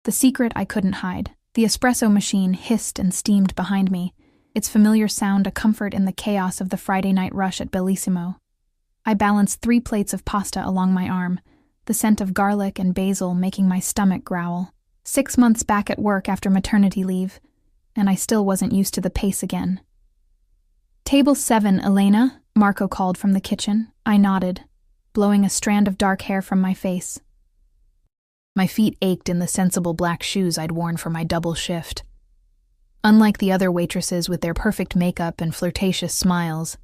The secret I couldn't hide. The espresso machine hissed and steamed behind me, its familiar sound a comfort in the chaos of the Friday night rush at Bellissimo. I balanced 3 plates of pasta along my arm, the scent of garlic and basil making my stomach growl. 6 months back at work after maternity leave, and I still wasn't used to the pace again. "Table 7, Elena," Marco called from the kitchen. I nodded, blowing a strand of dark hair from my face. My feet ached in the sensible black shoes I'd worn for my double shift. Unlike the other waitresses with their perfect makeup and flirtatious smiles,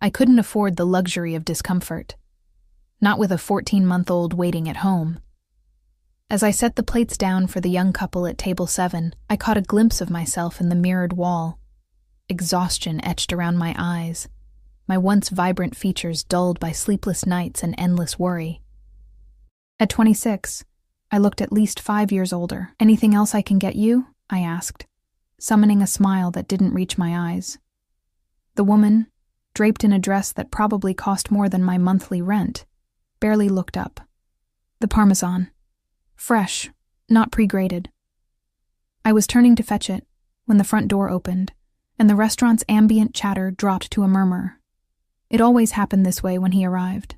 I couldn't afford the luxury of discomfort. Not with a 14-month-old waiting at home. As I set the plates down for the young couple at table 7, I caught a glimpse of myself in the mirrored wall. Exhaustion etched around my eyes, my once vibrant features dulled by sleepless nights and endless worry. At 26, I looked at least 5 years older. "Anything else I can get you?" I asked, summoning a smile that didn't reach my eyes. The woman, draped in a dress that probably cost more than my monthly rent, barely looked up. "The Parmesan. Fresh, not pre-grated." I was turning to fetch it when the front door opened, and the restaurant's ambient chatter dropped to a murmur. It always happened this way when he arrived.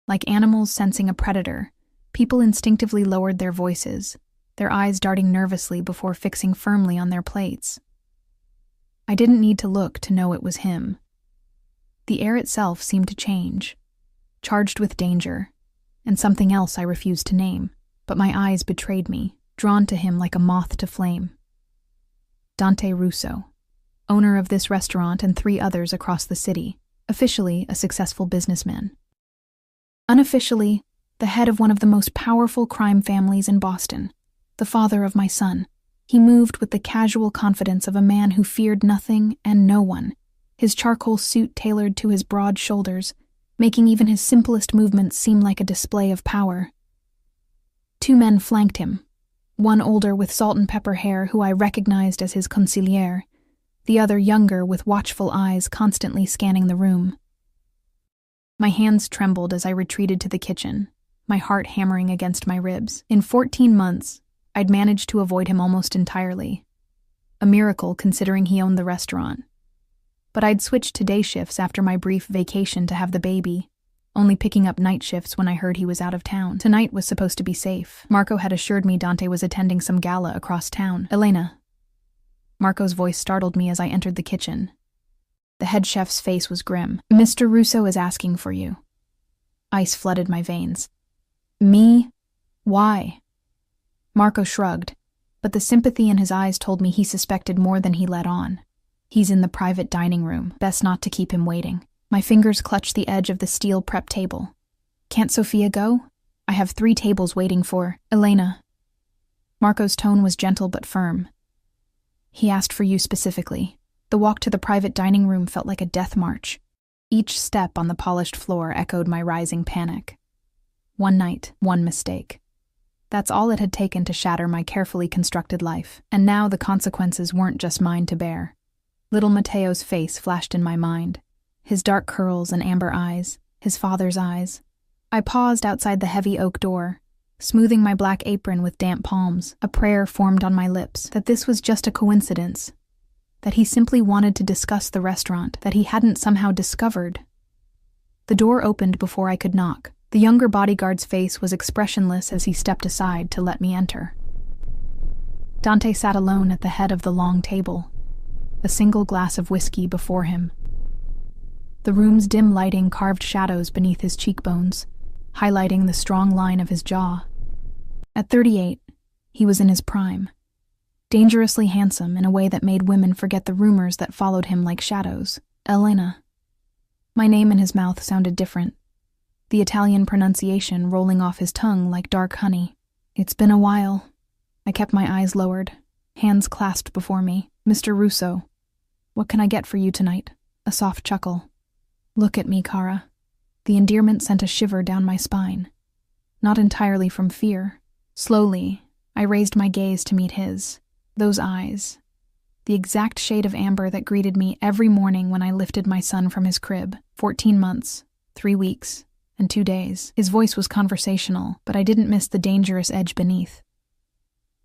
Like animals sensing a predator, people instinctively lowered their voices, their eyes darting nervously before fixing firmly on their plates. I didn't need to look to know it was him. The air itself seemed to change, charged with danger, and something else I refused to name, but my eyes betrayed me, drawn to him like a moth to flame. Dante Russo, owner of this restaurant and 3 others across the city, officially a successful businessman. Unofficially, the head of one of the most powerful crime families in Boston, the father of my son. He moved with the casual confidence of a man who feared nothing and no one, his charcoal suit tailored to his broad shoulders, making even his simplest movements seem like a display of power. 2 men flanked him, one older with salt and pepper hair who I recognized as his consigliere, the other younger with watchful eyes constantly scanning the room. My hands trembled as I retreated to the kitchen, my heart hammering against my ribs. In 14 months, I'd managed to avoid him almost entirely. A miracle considering he owned the restaurant. But I'd switched to day shifts after my brief vacation to have the baby, only picking up night shifts when I heard he was out of town. Tonight was supposed to be safe. Marco had assured me Dante was attending some gala across town. "Elena." Marco's voice startled me as I entered the kitchen. The head chef's face was grim. "Mr. Russo is asking for you." Ice flooded my veins. "Me? Why?" Marco shrugged, but the sympathy in his eyes told me he suspected more than he let on. "He's in the private dining room. Best not to keep him waiting." My fingers clutched the edge of the steel prep table. "Can't Sophia go? I have 3 tables waiting for Elena." Marco's tone was gentle but firm. "He asked for you specifically." The walk to the private dining room felt like a death march. Each step on the polished floor echoed my rising panic. One night, one mistake. That's all it had taken to shatter my carefully constructed life, and now the consequences weren't just mine to bear. Little Matteo's face flashed in my mind, his dark curls and amber eyes, his father's eyes. I paused outside the heavy oak door, smoothing my black apron with damp palms. A prayer formed on my lips that this was just a coincidence, that he simply wanted to discuss the restaurant, that he hadn't somehow discovered. The door opened before I could knock. The younger bodyguard's face was expressionless as he stepped aside to let me enter. Dante sat alone at the head of the long table, a single glass of whiskey before him. The room's dim lighting carved shadows beneath his cheekbones, highlighting the strong line of his jaw. At 38, he was in his prime, dangerously handsome in a way that made women forget the rumors that followed him like shadows. "Elena." My name in his mouth sounded different, the Italian pronunciation rolling off his tongue like dark honey. "It's been a while." I kept my eyes lowered, hands clasped before me. "Mr. Russo, what can I get for you tonight?" A soft chuckle. "Look at me, Cara." The endearment sent a shiver down my spine. Not entirely from fear. Slowly, I raised my gaze to meet his. Those eyes. The exact shade of amber that greeted me every morning when I lifted my son from his crib. 14 months, 3 weeks, and 2 days. His voice was conversational, but I didn't miss the dangerous edge beneath.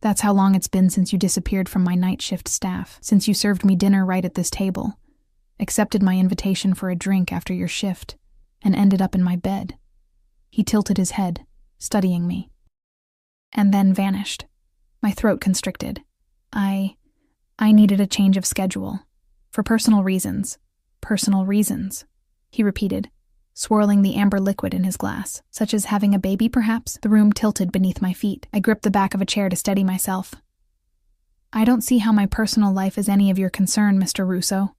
That's how long it's been since you disappeared from my night shift staff, since you served me dinner right at this table, accepted my invitation for a drink after your shift, and ended up in my bed. He tilted his head, studying me, and then vanished. My throat constricted. I needed a change of schedule. For personal reasons. Personal reasons, he repeated, swirling the amber liquid in his glass. Such as having a baby, perhaps? The room tilted beneath my feet. I gripped the back of a chair to steady myself. I don't see how my personal life is any of your concern, Mr. Russo.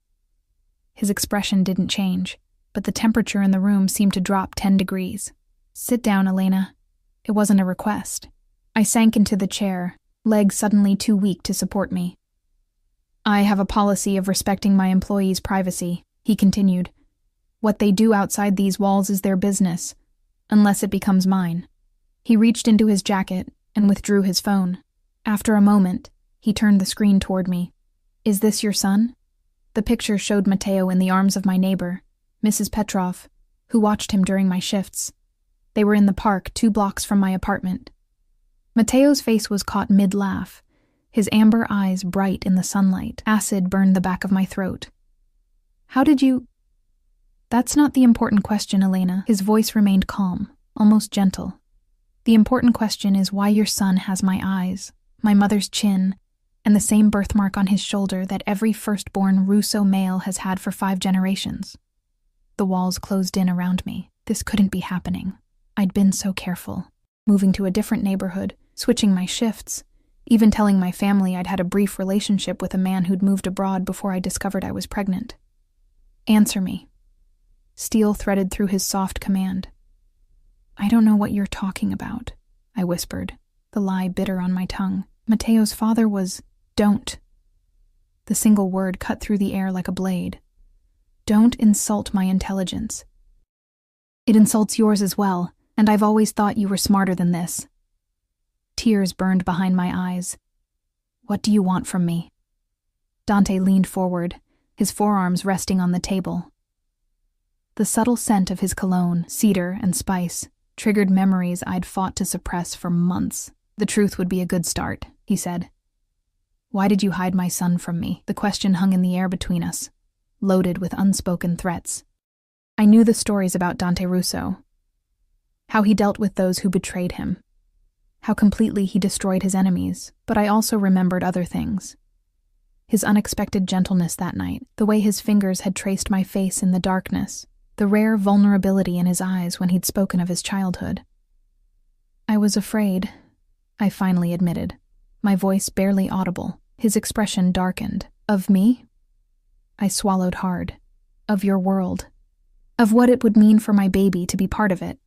His expression didn't change, but the temperature in the room seemed to drop 10 degrees. Sit down, Elena. It wasn't a request. I sank into the chair, legs suddenly too weak to support me. I have a policy of respecting my employees' privacy, he continued. What they do outside these walls is their business, unless it becomes mine. He reached into his jacket and withdrew his phone. After a moment, he turned the screen toward me. Is this your son? The picture showed Matteo in the arms of my neighbor, Mrs. Petrov, who watched him during my shifts. They were in the park 2 blocks from my apartment. Matteo's face was caught mid-laugh, his amber eyes bright in the sunlight. Acid burned the back of my throat. How did you... That's not the important question, Elena. His voice remained calm, almost gentle. The important question is why your son has my eyes, my mother's chin, and the same birthmark on his shoulder that every firstborn Russo male has had for 5 generations. The walls closed in around me. This couldn't be happening. I'd been so careful, moving to a different neighborhood, switching my shifts, even telling my family I'd had a brief relationship with a man who'd moved abroad before I discovered I was pregnant. Answer me. Steel threaded through his soft command. I don't know what you're talking about, I whispered, the lie bitter on my tongue. Matteo's father was... Don't. The single word cut through the air like a blade. Don't insult my intelligence. It insults yours as well, and I've always thought you were smarter than this. Tears burned behind my eyes. What do you want from me? Dante leaned forward, his forearms resting on the table. The subtle scent of his cologne, cedar and spice, triggered memories I'd fought to suppress for months. The truth would be a good start, he said. Why did you hide my son from me? The question hung in the air between us, loaded with unspoken threats. I knew the stories about Dante Russo, how he dealt with those who betrayed him, how completely he destroyed his enemies, but I also remembered other things. His unexpected gentleness that night, the way his fingers had traced my face in the darkness, the rare vulnerability in his eyes when he'd spoken of his childhood. I was afraid, I finally admitted, my voice barely audible. His expression darkened. Of me? I swallowed hard. Of your world. Of what it would mean for my baby to be part of it.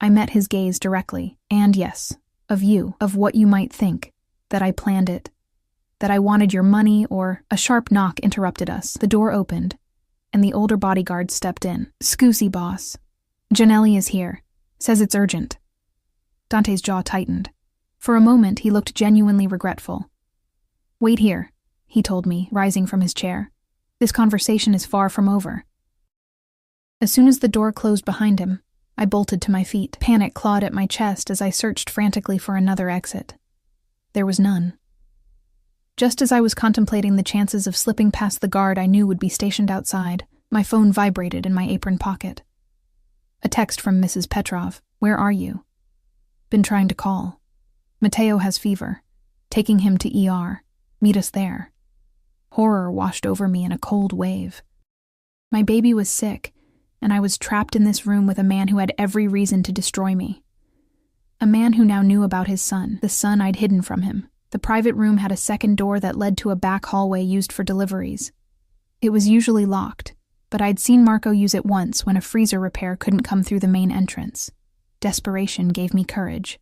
I met his gaze directly, and yes, of you, of what you might think, that I planned it, that I wanted your money, or... A sharp knock interrupted us. The door opened, and the older bodyguard stepped in. Scusi, boss. Janelli is here. Says it's urgent. Dante's jaw tightened. For a moment, he looked genuinely regretful. Wait here, he told me, rising from his chair. This conversation is far from over. As soon as the door closed behind him, I bolted to my feet. Panic clawed at my chest as I searched frantically for another exit. There was none. Just as I was contemplating the chances of slipping past the guard I knew would be stationed outside, my phone vibrated in my apron pocket. A text from Mrs. Petrov. Where are you? Been trying to call. Matteo has fever. Taking him to ER. Meet us there. Horror washed over me in a cold wave. My baby was sick, and I was trapped in this room with a man who had every reason to destroy me. A man who now knew about his son, the son I'd hidden from him. The private room had a second door that led to a back hallway used for deliveries. It was usually locked, but I'd seen Marco use it once when a freezer repair couldn't come through the main entrance. Desperation gave me courage.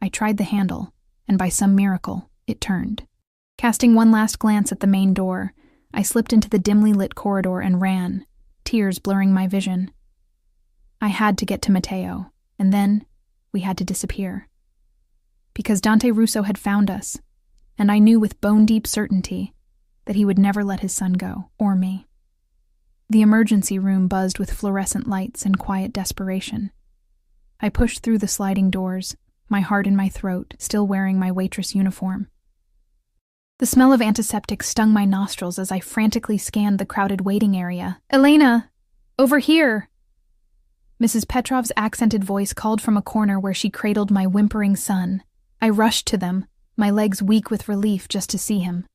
I tried the handle, and by some miracle, it turned. Casting one last glance at the main door, I slipped into the dimly lit corridor and ran, tears blurring my vision. I had to get to Matteo, and then we had to disappear. Because Dante Russo had found us, and I knew with bone-deep certainty that he would never let his son go, or me. The emergency room buzzed with fluorescent lights and quiet desperation. I pushed through the sliding doors, my heart in my throat, still wearing my waitress uniform. The smell of antiseptic stung my nostrils as I frantically scanned the crowded waiting area. "Elena! Over here!" Mrs. Petrov's accented voice called from a corner where she cradled my whimpering son. I rushed to them, my legs weak with relief just to see him.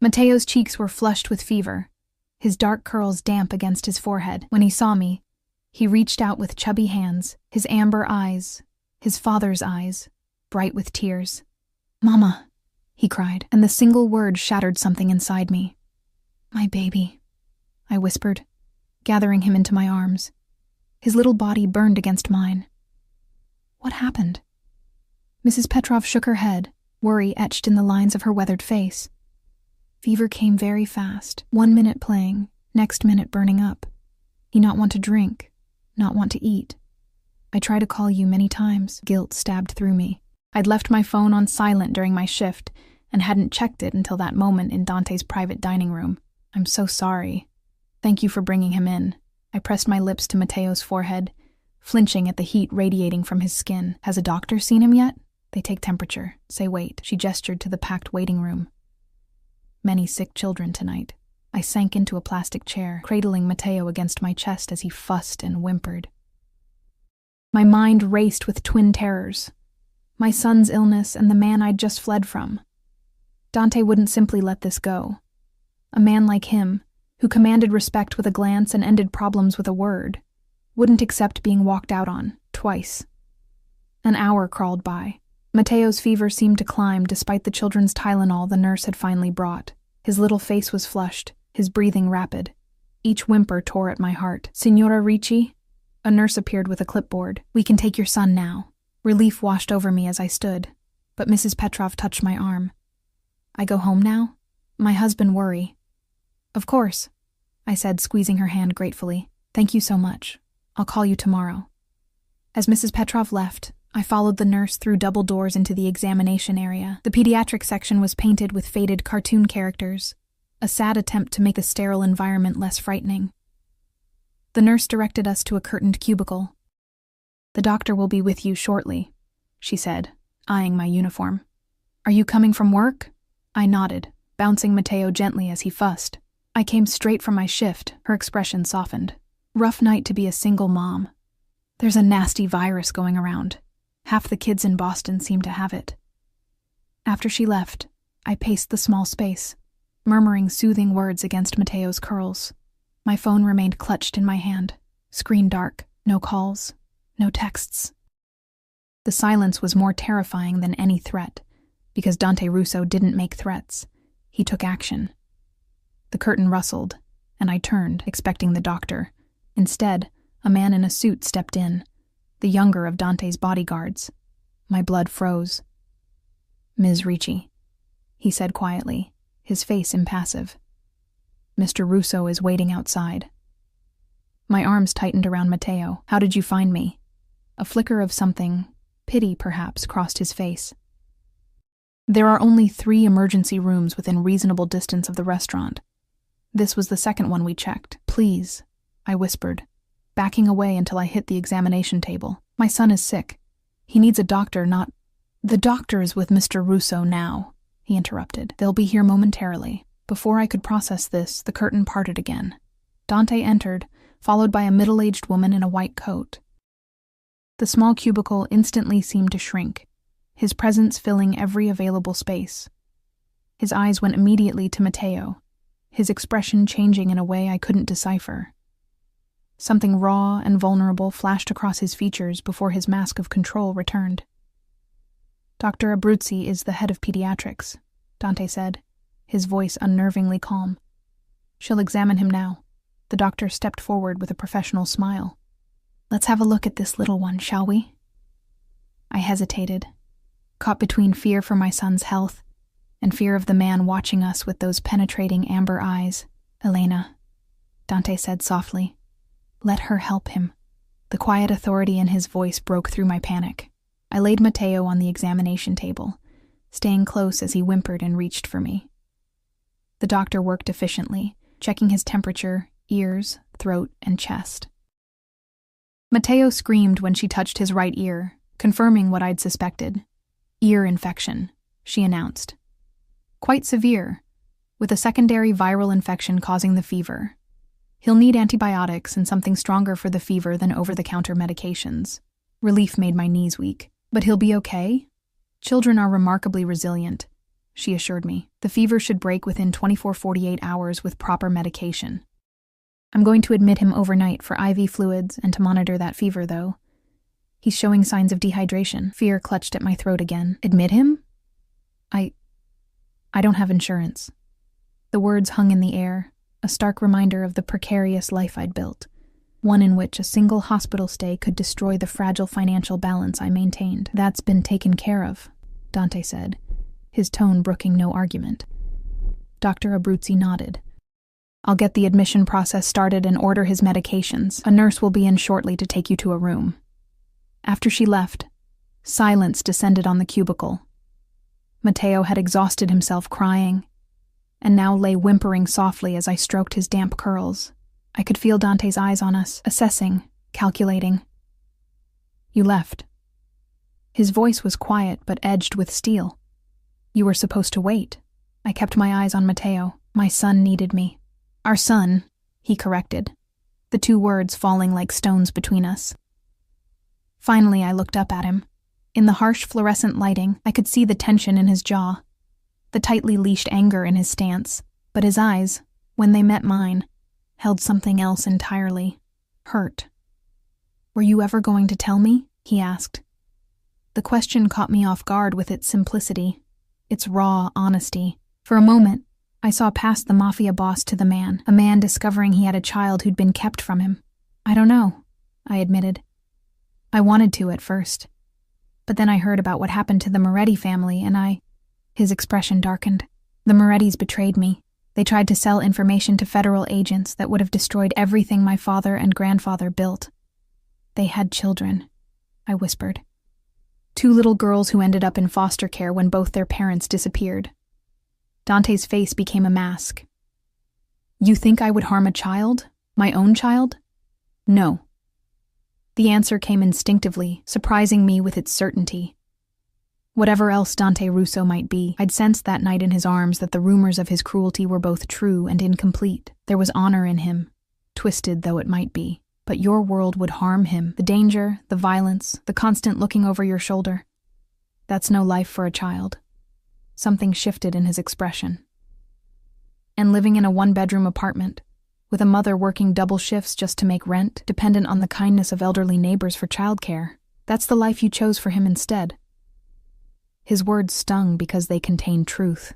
Mateo's cheeks were flushed with fever, his dark curls damp against his forehead. When he saw me, he reached out with chubby hands, his amber eyes, his father's eyes, bright with tears. "Mama," he cried, and the single word shattered something inside me. "My baby," I whispered, gathering him into my arms. His little body burned against mine. "What happened?" Mrs. Petrov shook her head, worry etched in the lines of her weathered face. "Fever came very fast, 1 minute playing, next minute burning up. He not want to drink, not want to eat. I tried to call you many times." Guilt stabbed through me. I'd left my phone on silent during my shift and hadn't checked it until that moment in Dante's private dining room. "I'm so sorry. Thank you for bringing him in." I pressed my lips to Mateo's forehead, flinching at the heat radiating from his skin. "Has a doctor seen him yet? They take temperature. Say wait." She gestured to the packed waiting room. Many sick children tonight. I sank into a plastic chair, cradling Mateo against my chest as he fussed and whimpered. My mind raced with twin terrors. My son's illness and the man I'd just fled from. Dante wouldn't simply let this go. A man like him, who commanded respect with a glance and ended problems with a word, wouldn't accept being walked out on, twice. An hour crawled by. Mateo's fever seemed to climb despite the children's Tylenol the nurse had finally brought. His little face was flushed, his breathing rapid. Each whimper tore at my heart. "Signora Ricci?" A nurse appeared with a clipboard. "We can take your son now." Relief washed over me as I stood, but Mrs. Petrov touched my arm. "I go home now? My husband worry." "Of course," I said, squeezing her hand gratefully. "Thank you so much. I'll call you tomorrow." As Mrs. Petrov left, I followed the nurse through double doors into the examination area. The pediatric section was painted with faded cartoon characters, a sad attempt to make the sterile environment less frightening. The nurse directed us to a curtained cubicle. "The doctor will be with you shortly," she said, eyeing my uniform. "Are you coming from work?" I nodded, bouncing Mateo gently as he fussed. I came straight from my shift, her expression softened. "Rough night to be a single mom. There's a nasty virus going around. Half the kids in Boston seem to have it." After she left, I paced the small space, murmuring soothing words against Mateo's curls. My phone remained clutched in my hand, screen dark, no calls, no texts. The silence was more terrifying than any threat, because Dante Russo didn't make threats. He took action. The curtain rustled, and I turned, expecting the doctor. Instead, a man in a suit stepped in, the younger of Dante's bodyguards. My blood froze. "Ms. Ricci," he said quietly, his face impassive. "Mr. Russo is waiting outside." My arms tightened around Mateo. "How did you find me?" A flicker of something, pity perhaps, crossed his face. "There are only 3 emergency rooms within reasonable distance of the restaurant. This was the second one we checked." "Please," I whispered, backing away until I hit the examination table. "My son is sick. He needs a doctor, not—" "The doctor is with Mr. Russo now," he interrupted. "They'll be here momentarily." Before I could process this, the curtain parted again. Dante entered, followed by a middle-aged woman in a white coat. The small cubicle instantly seemed to shrink, his presence filling every available space. His eyes went immediately to Mateo, his expression changing in a way I couldn't decipher. Something raw and vulnerable flashed across his features before his mask of control returned. "Dr. Abruzzi is the head of pediatrics," Dante said, his voice unnervingly calm. "She'll examine him now." The doctor stepped forward with a professional smile. "Let's have a look at this little one, shall we?" I hesitated, caught between fear for my son's health and fear of the man watching us with those penetrating amber eyes. "Elena," Dante said softly. "Let her help him." The quiet authority in his voice broke through my panic. I laid Mateo on the examination table, staying close as he whimpered and reached for me. The doctor worked efficiently, checking his temperature, ears, throat, and chest. Mateo screamed when she touched his right ear, confirming what I'd suspected. Ear infection, she announced. Quite severe, with a secondary viral infection causing the fever. He'll need antibiotics and something stronger for the fever than over-the-counter medications. Relief made my knees weak. But he'll be okay? Children are remarkably resilient, she assured me. The fever should break within 24-48 hours with proper medication. I'm going to admit him overnight for IV fluids and to monitor that fever, though. He's showing signs of dehydration. Fear clutched at my throat again. Admit him? I don't have insurance. The words hung in the air, a stark reminder of the precarious life I'd built, one in which a single hospital stay could destroy the fragile financial balance I maintained. That's been taken care of, Dante said, his tone brooking no argument. Dr. Abruzzi nodded. I'll get the admission process started and order his medications. A nurse will be in shortly to take you to a room. After she left, silence descended on the cubicle. Matteo had exhausted himself crying, and now lay whimpering softly as I stroked his damp curls. I could feel Dante's eyes on us, assessing, calculating. You left. His voice was quiet but edged with steel. You were supposed to wait. I kept my eyes on Matteo. My son needed me. Our son, he corrected, the two words falling like stones between us. Finally, I looked up at him. In the harsh fluorescent lighting, I could see the tension in his jaw, the tightly leashed anger in his stance, but his eyes, when they met mine, held something else entirely. Hurt. Were you ever going to tell me? He asked. The question caught me off guard with its simplicity, its raw honesty. For a moment, I saw past the Mafia boss to the man, a man discovering he had a child who'd been kept from him. I don't know, I admitted. I wanted to at first. But then I heard about what happened to the Moretti family, and His expression darkened. The Morettis betrayed me. They tried to sell information to federal agents that would have destroyed everything my father and grandfather built. They had children, I whispered. 2 little girls who ended up in foster care when both their parents disappeared. Dante's face became a mask. You think I would harm a child? My own child? No. The answer came instinctively, surprising me with its certainty. Whatever else Dante Russo might be, I'd sensed that night in his arms that the rumors of his cruelty were both true and incomplete. There was honor in him, twisted though it might be. But your world would harm him. The danger, the violence, the constant looking over your shoulder. That's no life for a child. Something shifted in his expression. And living in a 1-bedroom apartment, with a mother working double shifts just to make rent, dependent on the kindness of elderly neighbors for childcare, that's the life you chose for him instead. His words stung because they contained truth.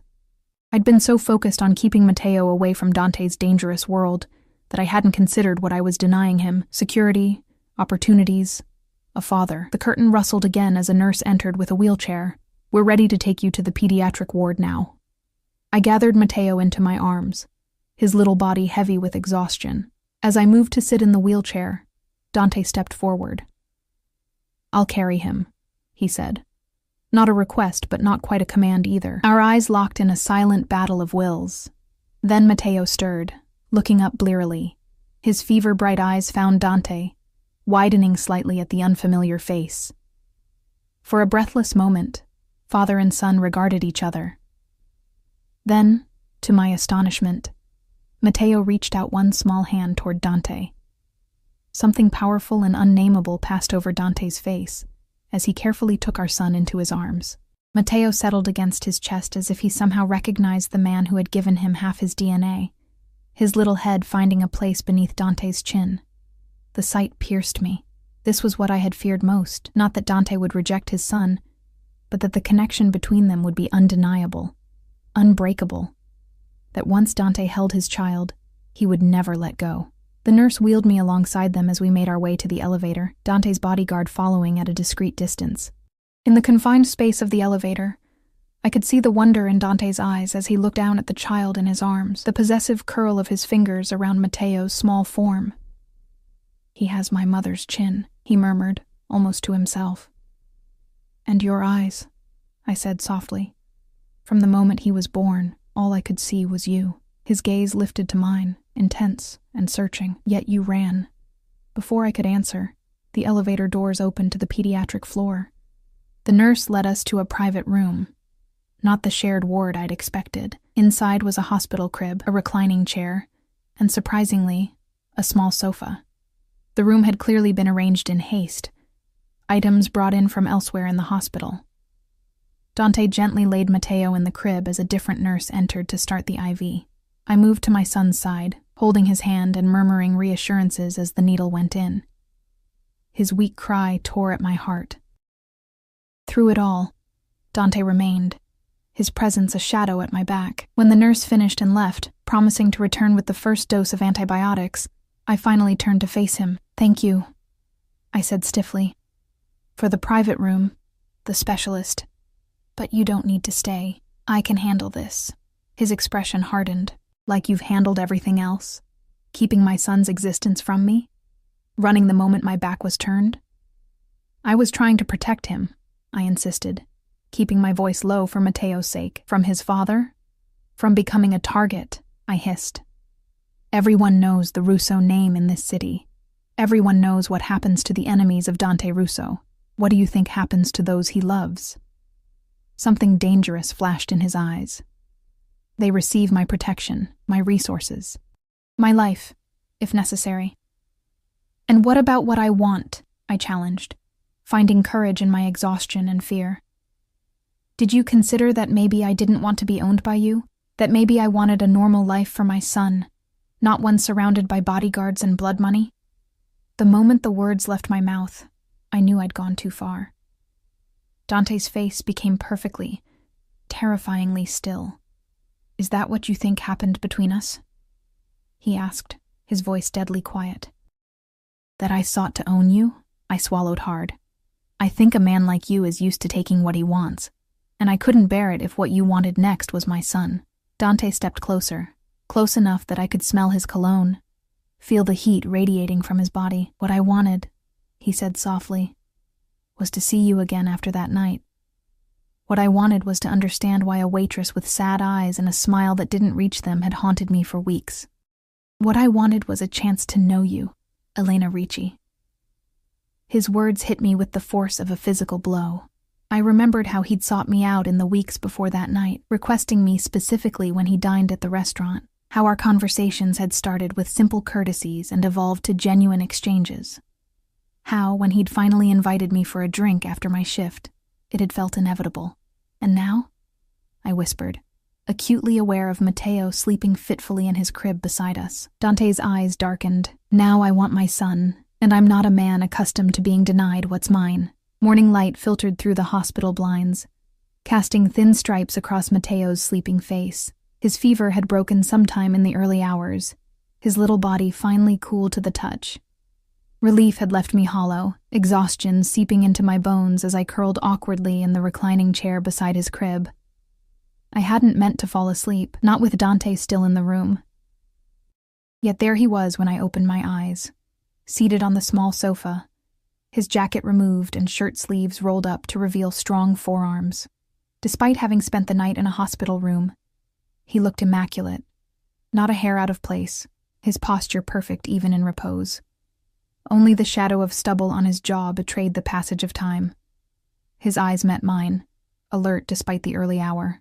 I'd been so focused on keeping Matteo away from Dante's dangerous world that I hadn't considered what I was denying him: security, opportunities, a father. The curtain rustled again as a nurse entered with a wheelchair. We're ready to take you to the pediatric ward now. I gathered Matteo into my arms, his little body heavy with exhaustion. As I moved to sit in the wheelchair, Dante stepped forward. I'll carry him, he said. Not a request, but not quite a command either. Our eyes locked in a silent battle of wills. Then Matteo stirred, looking up blearily. His fever-bright eyes found Dante, widening slightly at the unfamiliar face. For a breathless moment, father and son regarded each other. Then, to my astonishment, Matteo reached out one small hand toward Dante. Something powerful and unnameable passed over Dante's face as he carefully took our son into his arms. Matteo settled against his chest as if he somehow recognized the man who had given him half his DNA, his little head finding a place beneath Dante's chin. The sight pierced me. This was what I had feared most, not that Dante would reject his son, but that the connection between them would be undeniable, unbreakable, that once Dante held his child, he would never let go. The nurse wheeled me alongside them as we made our way to the elevator, Dante's bodyguard following at a discreet distance. In the confined space of the elevator, I could see the wonder in Dante's eyes as he looked down at the child in his arms, the possessive curl of his fingers around Matteo's small form. He has my mother's chin, he murmured, almost to himself. And your eyes, I said softly. From the moment he was born, all I could see was you. His gaze lifted to mine, intense and searching. Yet you ran. Before I could answer, The elevator doors opened to the pediatric floor. The nurse led us to a private room. Not the shared ward I'd expected. Inside was a hospital crib, a reclining chair, and surprisingly, a small sofa. The room had clearly been arranged in haste, items brought in from elsewhere in the hospital. Dante gently laid Matteo in the crib as a different nurse entered to start the IV. I moved to my son's side, holding his hand and murmuring reassurances as the needle went in. His weak cry tore at my heart. Through it all, Dante remained, his presence a shadow at my back. When the nurse finished and left, promising to return with the first dose of antibiotics, I finally turned to face him. "Thank you," I said stiffly. "For the private room, the specialist. But you don't need to stay. I can handle this." His expression hardened. "Like you've handled everything else? Keeping my son's existence from me? Running the moment my back was turned?" "I was trying to protect him," I insisted, keeping my voice low for Matteo's sake. "From his father? From becoming a target," I hissed. "Everyone knows the Russo name in this city. Everyone knows what happens to the enemies of Dante Russo. What do you think happens to those he loves?" Something dangerous flashed in his eyes. "They receive my protection, my resources, my life, if necessary." "And what about what I want?" I challenged, finding courage in my exhaustion and fear. "Did you consider that maybe I didn't want to be owned by you? That maybe I wanted a normal life for my son, not one surrounded by bodyguards and blood money?" The moment the words left my mouth, I knew I'd gone too far. Dante's face became perfectly, terrifyingly still. "Is that what you think happened between us?" he asked, his voice deadly quiet. "That I sought to own you?" I swallowed hard. "I think a man like you is used to taking what he wants, and I couldn't bear it if what you wanted next was my son." Dante stepped closer, close enough that I could smell his cologne, feel the heat radiating from his body. "What I wanted," he said softly, "was to see you again after that night. What I wanted was to understand why a waitress with sad eyes and a smile that didn't reach them had haunted me for weeks. What I wanted was a chance to know you, Elena Ricci." His words hit me with the force of a physical blow. I remembered how he'd sought me out in the weeks before that night, requesting me specifically when he dined at the restaurant, how our conversations had started with simple courtesies and evolved to genuine exchanges. How, when he'd finally invited me for a drink after my shift, it had felt inevitable. "And now?" I whispered, acutely aware of Matteo sleeping fitfully in his crib beside us. Dante's eyes darkened. "Now I want my son, and I'm not a man accustomed to being denied what's mine." Morning light filtered through the hospital blinds, casting thin stripes across Matteo's sleeping face. His fever had broken sometime in the early hours, his little body finally cool to the touch. Relief had left me hollow, exhaustion seeping into my bones as I curled awkwardly in the reclining chair beside his crib. I hadn't meant to fall asleep, not with Dante still in the room. Yet there he was when I opened my eyes, seated on the small sofa, his jacket removed and shirt sleeves rolled up to reveal strong forearms. Despite having spent the night in a hospital room, he looked immaculate, not a hair out of place, his posture perfect even in repose. Only the shadow of stubble on his jaw betrayed the passage of time. His eyes met mine, alert despite the early hour.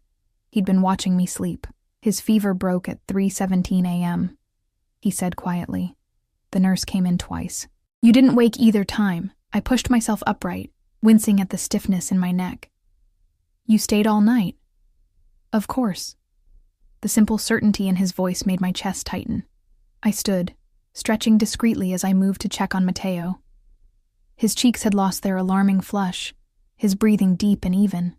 He'd been watching me sleep. His fever broke at 3:17 a.m., he said quietly. The nurse came in twice. "You didn't wake either time." I pushed myself upright, wincing at the stiffness in my neck. "You stayed all night?" "Of course." The simple certainty in his voice made my chest tighten. I stood, stretching discreetly as I moved to check on Matteo. His cheeks had lost their alarming flush, his breathing deep and even.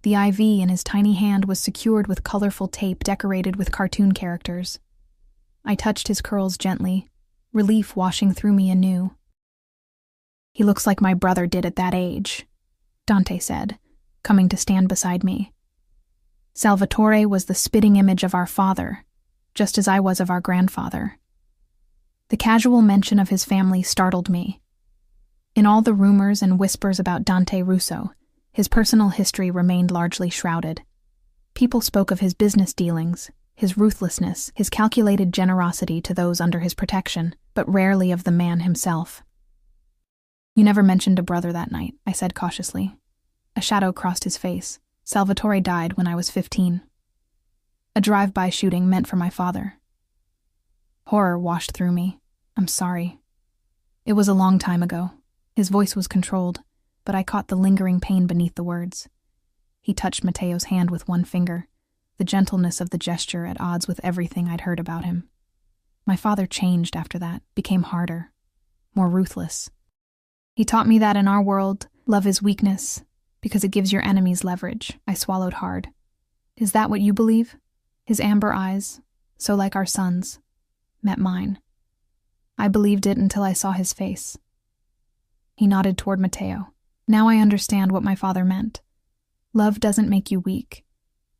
The IV in his tiny hand was secured with colorful tape decorated with cartoon characters. I touched his curls gently, relief washing through me anew. "He looks like my brother did at that age," Dante said, coming to stand beside me. "Salvatore was the spitting image of our father, just as I was of our grandfather." The casual mention of his family startled me. In all the rumors and whispers about Dante Russo, his personal history remained largely shrouded. People spoke of his business dealings, his ruthlessness, his calculated generosity to those under his protection, but rarely of the man himself. You never mentioned a brother that night, I said cautiously. A shadow crossed his face. Salvatore died when I was 15. A drive-by shooting meant for my father. Horror washed through me. I'm sorry. It was a long time ago. His voice was controlled, but I caught the lingering pain beneath the words. He touched Matteo's hand with one finger, the gentleness of the gesture at odds with everything I'd heard about him. My father changed after that, became harder, more ruthless. He taught me that in our world, love is weakness, because it gives your enemies leverage. I swallowed hard. Is that what you believe? His amber eyes, so like our son's, met mine. I believed it until I saw his face. He nodded toward Matteo. Now I understand what my father meant. Love doesn't make you weak.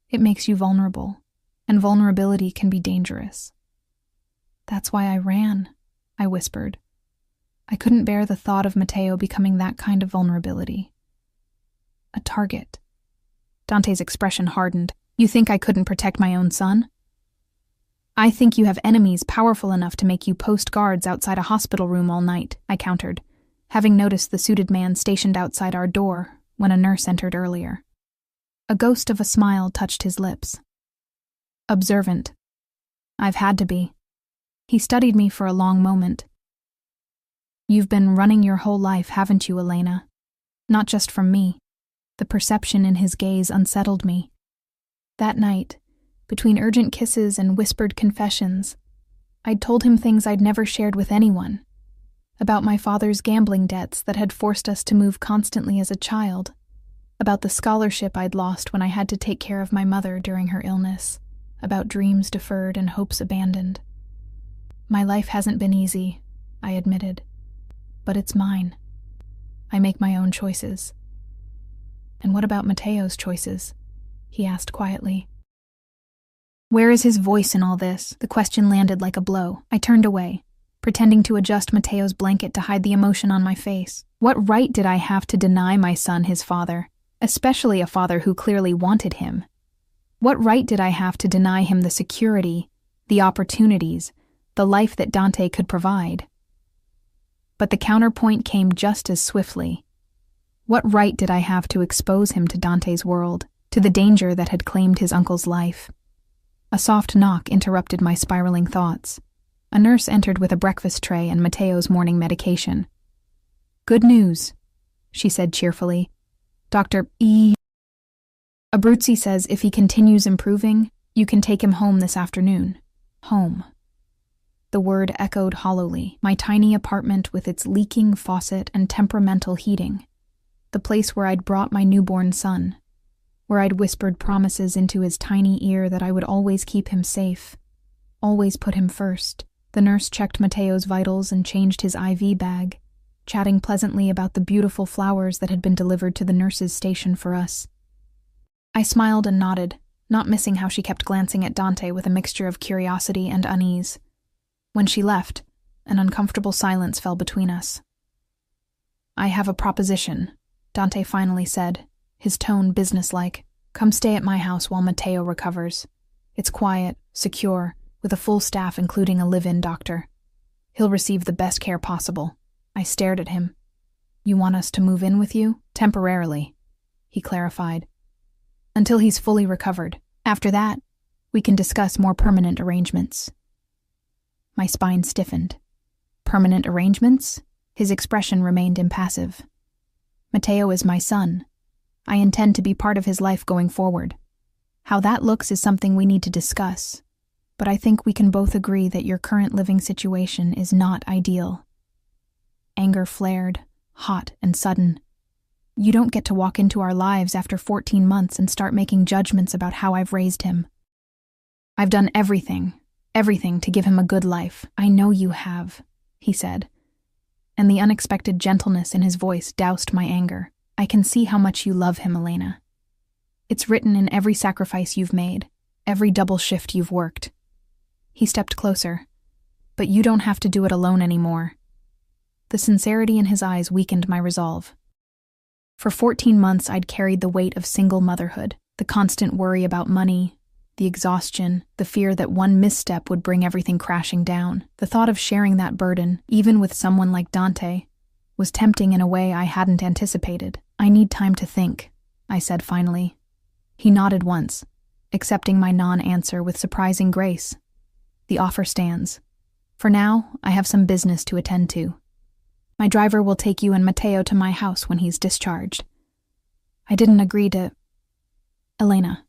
It makes you vulnerable, and vulnerability can be dangerous. That's why I ran, I whispered. I couldn't bear the thought of Matteo becoming that kind of vulnerability. A target. Dante's expression hardened. You think I couldn't protect my own son? I think you have enemies powerful enough to make you post guards outside a hospital room all night, I countered, having noticed the suited man stationed outside our door when a nurse entered earlier. A ghost of a smile touched his lips. Observant. I've had to be. He studied me for a long moment. You've been running your whole life, haven't you, Elena? Not just from me. The perception in his gaze unsettled me. That night, between urgent kisses and whispered confessions, I'd told him things I'd never shared with anyone. About my father's gambling debts that had forced us to move constantly as a child. About the scholarship I'd lost when I had to take care of my mother during her illness. About dreams deferred and hopes abandoned. My life hasn't been easy, I admitted. But it's mine. I make my own choices. And what about Matteo's choices? He asked quietly. Where is his voice in all this? The question landed like a blow. I turned away, pretending to adjust Matteo's blanket to hide the emotion on my face. What right did I have to deny my son his father, especially a father who clearly wanted him? What right did I have to deny him the security, the opportunities, the life that Dante could provide? But the counterpoint came just as swiftly. What right did I have to expose him to Dante's world, to the danger that had claimed his uncle's life? A soft knock interrupted my spiraling thoughts. A nurse entered with a breakfast tray and Matteo's morning medication. Good news, she said cheerfully. Dr. Abruzzi says if he continues improving, you can take him home this afternoon. Home. The word echoed hollowly. My tiny apartment with its leaking faucet and temperamental heating. The place where I'd brought my newborn son. Where I'd whispered promises into his tiny ear that I would always keep him safe. Always put him first. The nurse checked Matteo's vitals and changed his IV bag, chatting pleasantly about the beautiful flowers that had been delivered to the nurse's station for us. I smiled and nodded, not missing how she kept glancing at Dante with a mixture of curiosity and unease. When she left, an uncomfortable silence fell between us. I have a proposition, Dante finally said, his tone businesslike. Come stay at my house while Matteo recovers. It's quiet, secure, with a full staff including a live-in doctor. He'll receive the best care possible. I stared at him. You want us to move in with you? Temporarily, he clarified. Until he's fully recovered. After that, we can discuss more permanent arrangements. My spine stiffened. Permanent arrangements? His expression remained impassive. Matteo is my son. I intend to be part of his life going forward. How that looks is something we need to discuss, but I think we can both agree that your current living situation is not ideal. Anger flared, hot and sudden. You don't get to walk into our lives after 14 months and start making judgments about how I've raised him. I've done everything to give him a good life. I know you have, he said, and the unexpected gentleness in his voice doused my anger. I can see how much you love him, Elena. It's written in every sacrifice you've made, every double shift you've worked. He stepped closer. But you don't have to do it alone anymore. The sincerity in his eyes weakened my resolve. For 14 months I'd carried the weight of single motherhood, the constant worry about money, the exhaustion, the fear that one misstep would bring everything crashing down. The thought of sharing that burden, even with someone like Dante, was tempting in a way I hadn't anticipated. "I need time to think," I said finally. He nodded once, accepting my non-answer with surprising grace. "The offer stands. For now, I have some business to attend to. My driver will take you and Matteo to my house when he's discharged." I didn't agree to... "Elena."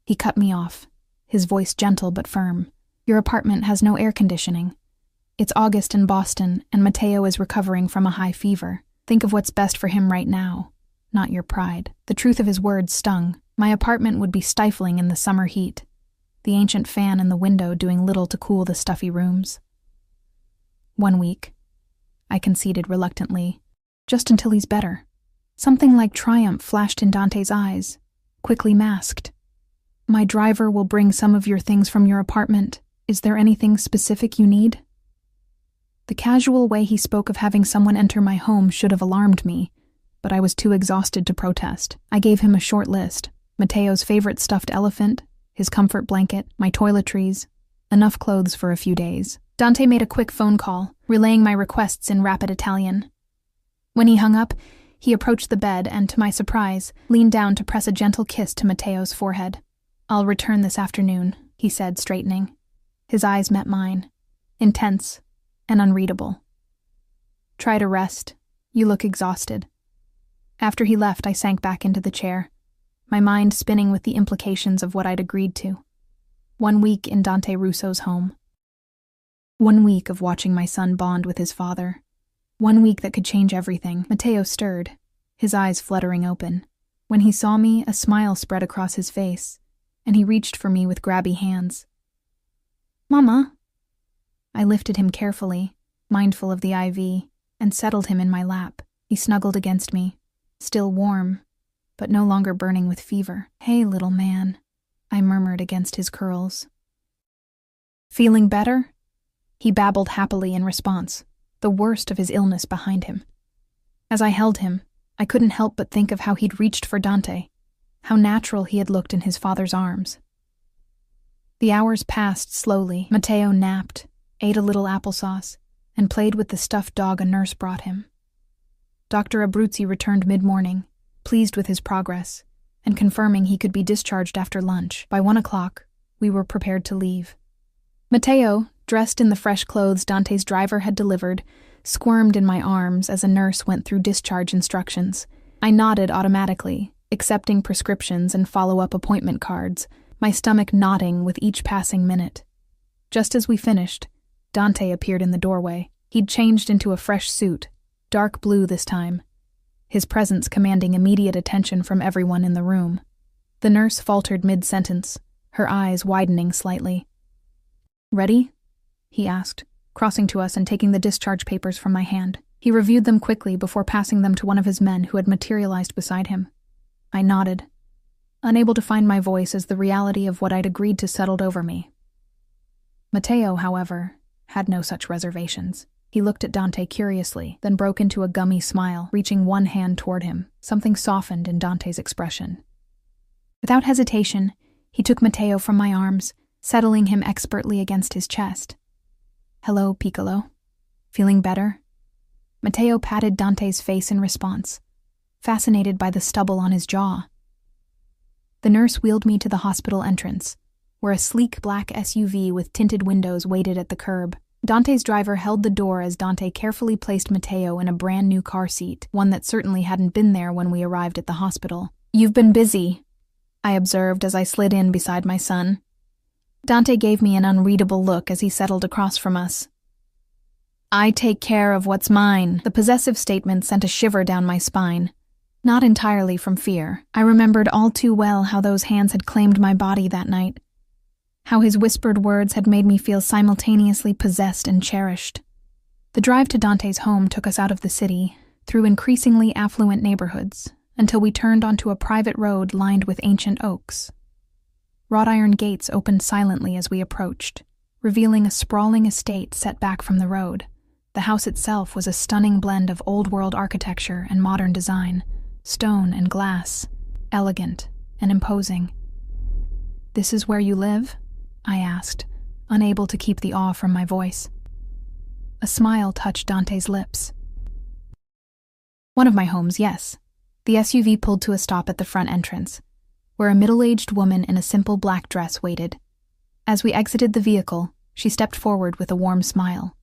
He cut me off, his voice gentle but firm. "Your apartment has no air conditioning. It's August in Boston, and Matteo is recovering from a high fever. Think of what's best for him right now, not your pride." The truth of his words stung. My apartment would be stifling in the summer heat, the ancient fan in the window doing little to cool the stuffy rooms. "1 week," I conceded reluctantly, "just until he's better." Something like triumph flashed in Dante's eyes, quickly masked. "My driver will bring some of your things from your apartment. Is there anything specific you need?" The casual way he spoke of having someone enter my home should have alarmed me, but I was too exhausted to protest. I gave him a short list: Matteo's favorite stuffed elephant, his comfort blanket, my toiletries, enough clothes for a few days. Dante made a quick phone call, relaying my requests in rapid Italian. When he hung up, he approached the bed and, to my surprise, leaned down to press a gentle kiss to Matteo's forehead. "I'll return this afternoon," he said, straightening. His eyes met mine, intense and unreadable. "Try to rest. You look exhausted." After he left, I sank back into the chair, my mind spinning with the implications of what I'd agreed to. 1 week in Dante Russo's home. 1 week of watching my son bond with his father. 1 week that could change everything. Matteo stirred, his eyes fluttering open. When he saw me, a smile spread across his face, and he reached for me with grabby hands. "Mama." I lifted him carefully, mindful of the IV, and settled him in my lap. He snuggled against me, still warm, but no longer burning with fever. "Hey, little man," I murmured against his curls. "Feeling better?" He babbled happily in response, the worst of his illness behind him. As I held him, I couldn't help but think of how he'd reached for Dante, how natural he had looked in his father's arms. The hours passed slowly. Matteo napped, ate a little applesauce, and played with the stuffed dog a nurse brought him. Dr. Abruzzi returned mid-morning, pleased with his progress, and confirming he could be discharged after lunch. By 1 o'clock, we were prepared to leave. Matteo, dressed in the fresh clothes Dante's driver had delivered, squirmed in my arms as a nurse went through discharge instructions. I nodded automatically, accepting prescriptions and follow-up appointment cards, my stomach knotting with each passing minute. Just as we finished, Dante appeared in the doorway. He'd changed into a fresh suit, dark blue this time, his presence commanding immediate attention from everyone in the room. The nurse faltered mid-sentence, her eyes widening slightly. "Ready?" he asked, crossing to us and taking the discharge papers from my hand. He reviewed them quickly before passing them to one of his men who had materialized beside him. I nodded, unable to find my voice as the reality of what I'd agreed to settled over me. Matteo, however, had no such reservations. He looked at Dante curiously, then broke into a gummy smile, reaching one hand toward him. Something softened in Dante's expression. Without hesitation, he took Matteo from my arms, settling him expertly against his chest. "Hello, Piccolo. Feeling better?" Matteo patted Dante's face in response, fascinated by the stubble on his jaw. The nurse wheeled me to the hospital entrance, where a sleek black SUV with tinted windows waited at the curb. Dante's driver held the door as Dante carefully placed Matteo in a brand new car seat, one that certainly hadn't been there when we arrived at the hospital. "You've been busy," I observed as I slid in beside my son. Dante gave me an unreadable look as he settled across from us. "I take care of what's mine." The possessive statement sent a shiver down my spine. Not entirely from fear. I remembered all too well how those hands had claimed my body that night, how his whispered words had made me feel simultaneously possessed and cherished. The drive to Dante's home took us out of the city, through increasingly affluent neighborhoods, until we turned onto a private road lined with ancient oaks. Wrought iron gates opened silently as we approached, revealing a sprawling estate set back from the road. The house itself was a stunning blend of old-world architecture and modern design, stone and glass, elegant and imposing. "This is where you live?" I asked, unable to keep the awe from my voice. A smile touched Dante's lips. One of my homes, yes. The SUV pulled to a stop at the front entrance, where a middle-aged woman in a simple black dress waited. As we exited the vehicle, she stepped forward with a warm smile.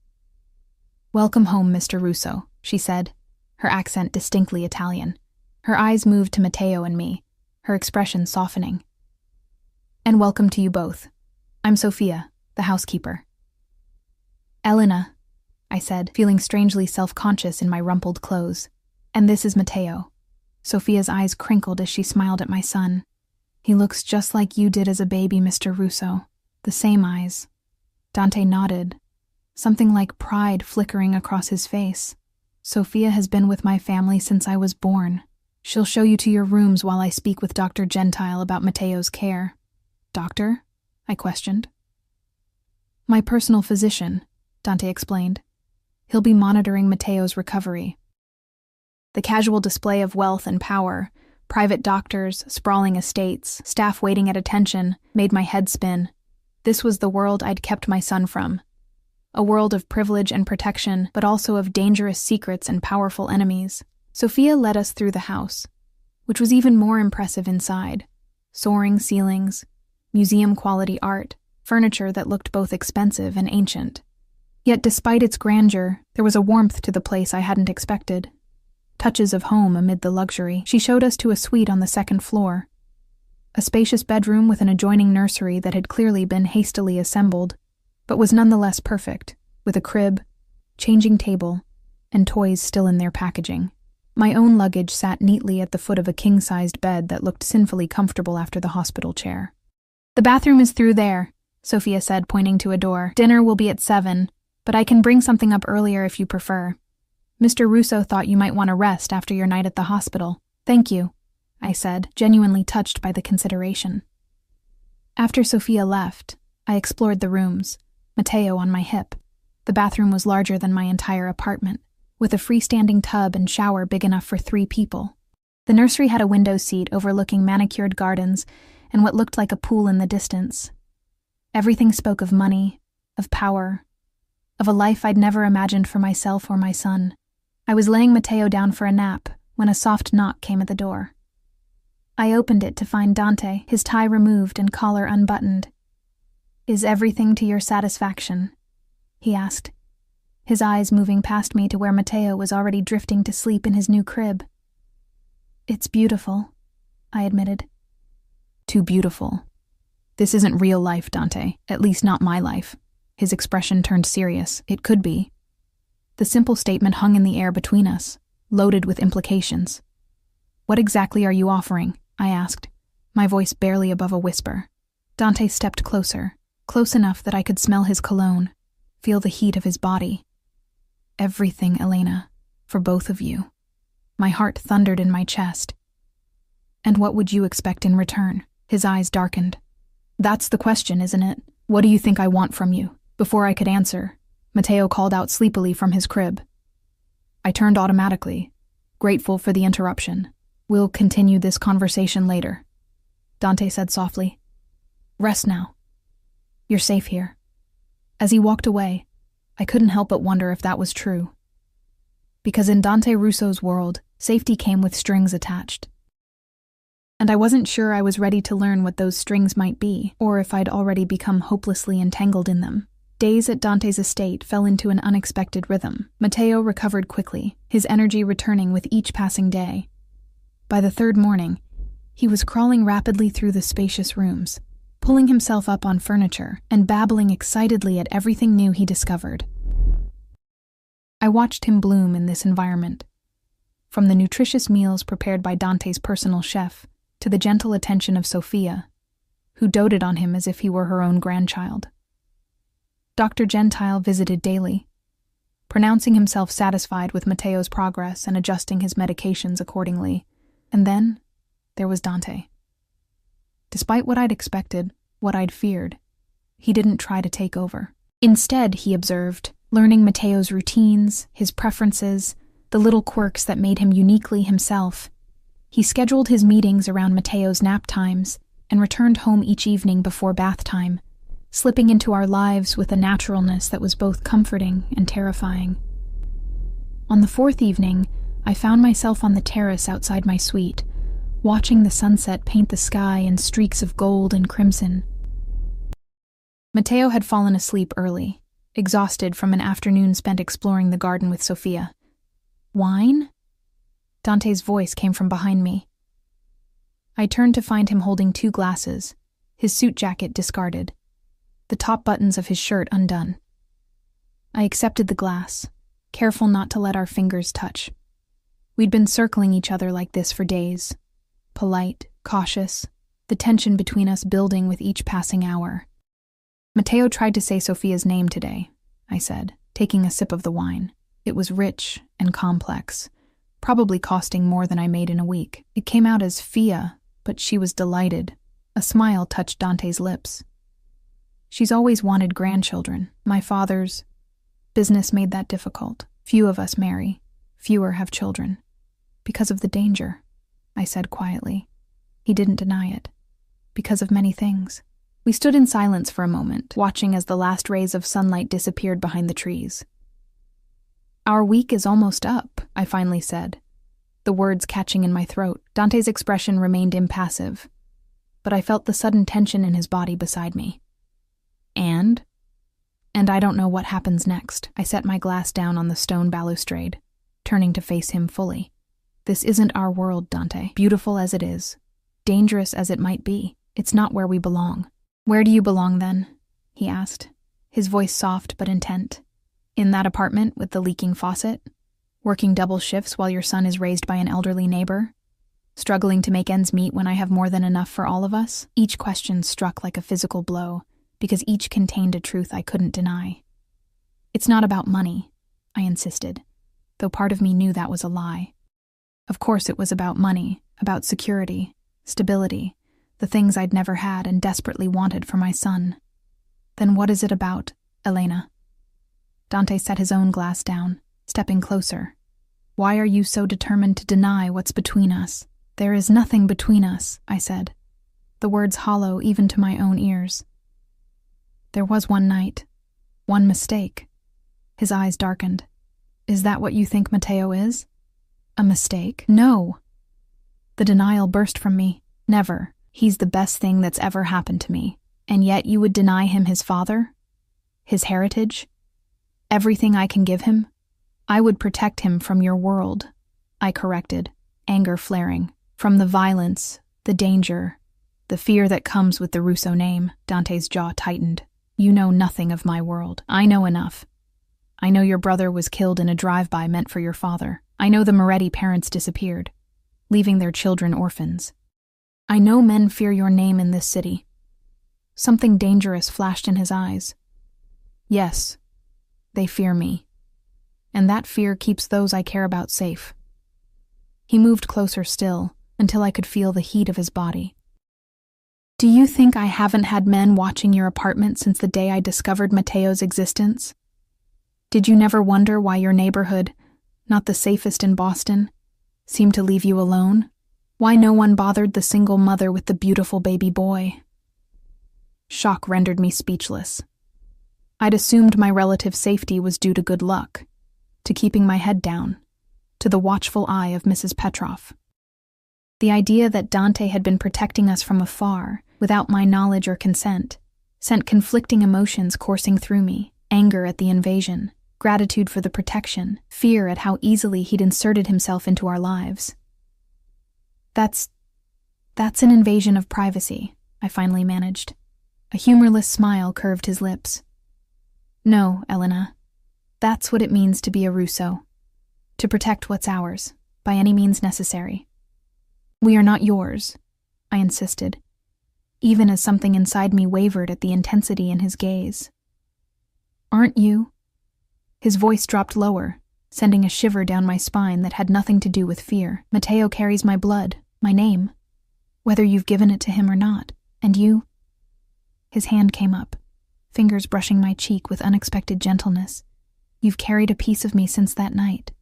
"Welcome home, Mr. Russo," she said, her accent distinctly Italian. Her eyes moved to Matteo and me, her expression softening. "And welcome to you both. I'm Sofia, the housekeeper." "Elena," I said, feeling strangely self-conscious in my rumpled clothes. "And this is Matteo." Sofia's eyes crinkled as she smiled at my son. "He looks just like you did as a baby, Mr. Russo. The same eyes." Dante nodded, something like pride flickering across his face. "Sofia has been with my family since I was born. She'll show you to your rooms while I speak with Dr. Gentile about Matteo's care." "Doctor?" I questioned. "My personal physician," Dante explained. "He'll be monitoring Matteo's recovery." The casual display of wealth and power, private doctors, sprawling estates, staff waiting at attention, made my head spin. This was the world I'd kept my son from. A world of privilege and protection, but also of dangerous secrets and powerful enemies. Sofia led us through the house, which was even more impressive inside. Soaring ceilings, museum-quality art, furniture that looked both expensive and ancient. Yet despite its grandeur, there was a warmth to the place I hadn't expected. Touches of home amid the luxury. She showed us to a suite on the second floor. A spacious bedroom with an adjoining nursery that had clearly been hastily assembled, but was nonetheless perfect, with a crib, changing table, and toys still in their packaging. My own luggage sat neatly at the foot of a king-sized bed that looked sinfully comfortable after the hospital chair. "The bathroom is through there," Sofia said, pointing to a door. "Dinner will be at 7, but I can bring something up earlier if you prefer. Mr. Russo thought you might want to rest after your night at the hospital." "Thank you," I said, genuinely touched by the consideration. After Sofia left, I explored the rooms, Matteo on my hip. The bathroom was larger than my entire apartment, with a freestanding tub and shower big enough for 3 people. The nursery had a window seat overlooking manicured gardens and what looked like a pool in the distance. Everything spoke of money, of power, of a life I'd never imagined for myself or my son. I was laying Matteo down for a nap when a soft knock came at the door. I opened it to find Dante, his tie removed and collar unbuttoned. "Is everything to your satisfaction?" he asked, his eyes moving past me to where Matteo was already drifting to sleep in his new crib. "It's beautiful," I admitted. "Too beautiful. This isn't real life, Dante, at least not my life." His expression turned serious. "It could be." The simple statement hung in the air between us, loaded with implications. "What exactly are you offering?" I asked, my voice barely above a whisper. Dante stepped closer, close enough that I could smell his cologne, feel the heat of his body. "Everything, Elena, for both of you." My heart thundered in my chest. "And what would you expect in return?" His eyes darkened. "That's the question, isn't it? What do you think I want from you?" Before I could answer, Matteo called out sleepily from his crib. I turned automatically, grateful for the interruption. "We'll continue this conversation later," Dante said softly. "Rest now. You're safe here." As he walked away, I couldn't help but wonder if that was true. Because in Dante Russo's world, safety came with strings attached. And I wasn't sure I was ready to learn what those strings might be, or if I'd already become hopelessly entangled in them. Days at Dante's estate fell into an unexpected rhythm. Matteo recovered quickly, his energy returning with each passing day. By the 3rd morning, he was crawling rapidly through the spacious rooms, pulling himself up on furniture and babbling excitedly at everything new he discovered. I watched him bloom in this environment. From the nutritious meals prepared by Dante's personal chef to the gentle attention of Sofia, who doted on him as if he were her own grandchild. Dr. Gentile visited daily, pronouncing himself satisfied with Matteo's progress and adjusting his medications accordingly. And then there was Dante. Despite what I'd expected, what I'd feared, he didn't try to take over. Instead, he observed, learning Matteo's routines, his preferences, the little quirks that made him uniquely himself. He scheduled his meetings around Matteo's nap times and returned home each evening before bath time, slipping into our lives with a naturalness that was both comforting and terrifying. On the 4th evening, I found myself on the terrace outside my suite, watching the sunset paint the sky in streaks of gold and crimson. Matteo had fallen asleep early, exhausted from an afternoon spent exploring the garden with Sophia. Wine? Dante's voice came from behind me. I turned to find him holding 2 glasses, his suit jacket discarded, the top buttons of his shirt undone. I accepted the glass, careful not to let our fingers touch. We'd been circling each other like this for days, polite, cautious, the tension between us building with each passing hour. Matteo tried to say Sophia's name today, I said, taking a sip of the wine. It was rich and complex, probably costing more than I made in a week. It came out as Fia, but she was delighted. A smile touched Dante's lips. She's always wanted grandchildren. My father's business made that difficult. Few of us marry. Fewer have children. Because of the danger, I said quietly. He didn't deny it. Because of many things. We stood in silence for a moment, watching as the last rays of sunlight disappeared behind the trees. Our week is almost up, I finally said, the words catching in my throat. Dante's expression remained impassive, but I felt the sudden tension in his body beside me. And I don't know what happens next. I set my glass down on the stone balustrade, turning to face him fully. This isn't our world, Dante. Beautiful as it is, dangerous as it might be, it's not where we belong. Where do you belong then? He asked, his voice soft but intent. In that apartment with the leaking faucet? Working double shifts while your son is raised by an elderly neighbor? Struggling to make ends meet when I have more than enough for all of us? Each question struck like a physical blow, because each contained a truth I couldn't deny. It's not about money, I insisted, though part of me knew that was a lie. Of course it was about money, about security, stability, the things I'd never had and desperately wanted for my son. Then what is it about, Elena? Dante set his own glass down, stepping closer. Why are you so determined to deny what's between us? There is nothing between us, I said, the words hollow even to my own ears. There was one night, one mistake. His eyes darkened. Is that what you think Matteo is? A mistake? No. The denial burst from me. Never. He's the best thing that's ever happened to me. And yet you would deny him his father? His heritage? Everything I can give him? I would protect him from your world, I corrected, anger flaring. From the violence, the danger, the fear that comes with the Russo name. Dante's jaw tightened. You know nothing of my world. I know enough. I know your brother was killed in a drive-by meant for your father. I know the Moretti parents disappeared, leaving their children orphans. I know men fear your name in this city. Something dangerous flashed in his eyes. Yes, they fear me. And that fear keeps those I care about safe. He moved closer still, until I could feel the heat of his body. Do you think I haven't had men watching your apartment since the day I discovered Matteo's existence? Did you never wonder why your neighborhood, not the safest in Boston, seemed to leave you alone? Why no one bothered the single mother with the beautiful baby boy? Shock rendered me speechless. I'd assumed my relative's safety was due to good luck, to keeping my head down, to the watchful eye of Mrs. Petroff. The idea that Dante had been protecting us from afar, without my knowledge or consent, sent conflicting emotions coursing through me, anger at the invasion, gratitude for the protection, fear at how easily he'd inserted himself into our lives. That's an invasion of privacy, I finally managed. A humorless smile curved his lips. No, Elena, that's what it means to be a Russo. To protect what's ours, by any means necessary. We are not yours, I insisted, even as something inside me wavered at the intensity in his gaze. Aren't you? His voice dropped lower, sending a shiver down my spine that had nothing to do with fear. Matteo carries my blood, my name, whether you've given it to him or not. And you? His hand came up, fingers brushing my cheek with unexpected gentleness. You've carried a piece of me since that night.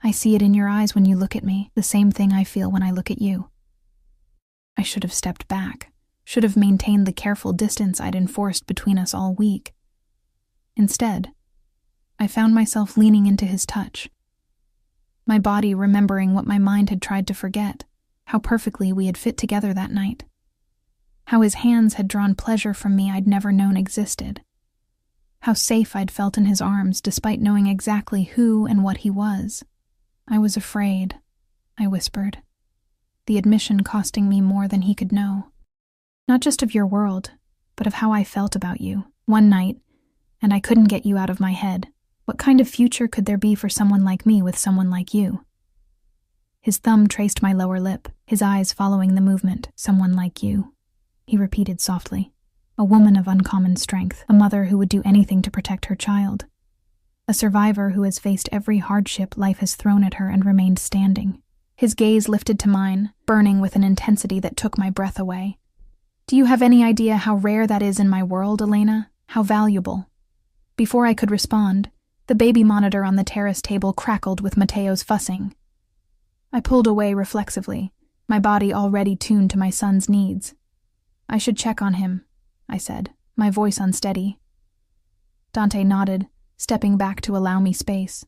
I see it in your eyes when you look at me, the same thing I feel when I look at you. I should have stepped back, should have maintained the careful distance I'd enforced between us all week. Instead, I found myself leaning into his touch. my body remembering what my mind had tried to forget, how perfectly we had fit together that night. How his hands had drawn pleasure from me I'd never known existed. How safe I'd felt in his arms despite knowing exactly who and what he was. I was afraid, I whispered, the admission costing me more than he could know. Not just of your world, but of how I felt about you. One night, and I couldn't get you out of my head. What kind of future could there be for someone like me with someone like you? His thumb traced my lower lip, his eyes following the movement. Someone like you, he repeated softly. A woman of uncommon strength, a mother who would do anything to protect her child. A survivor who has faced every hardship life has thrown at her and remained standing. His gaze lifted to mine, burning with an intensity that took my breath away. Do you have any idea how rare that is in my world, Elena? How valuable? Before I could respond, the baby monitor on the terrace table crackled with Mateo's fussing. I pulled away reflexively, my body already tuned to my son's needs. I should check on him, I said, my voice unsteady. Dante nodded, stepping back to allow me space.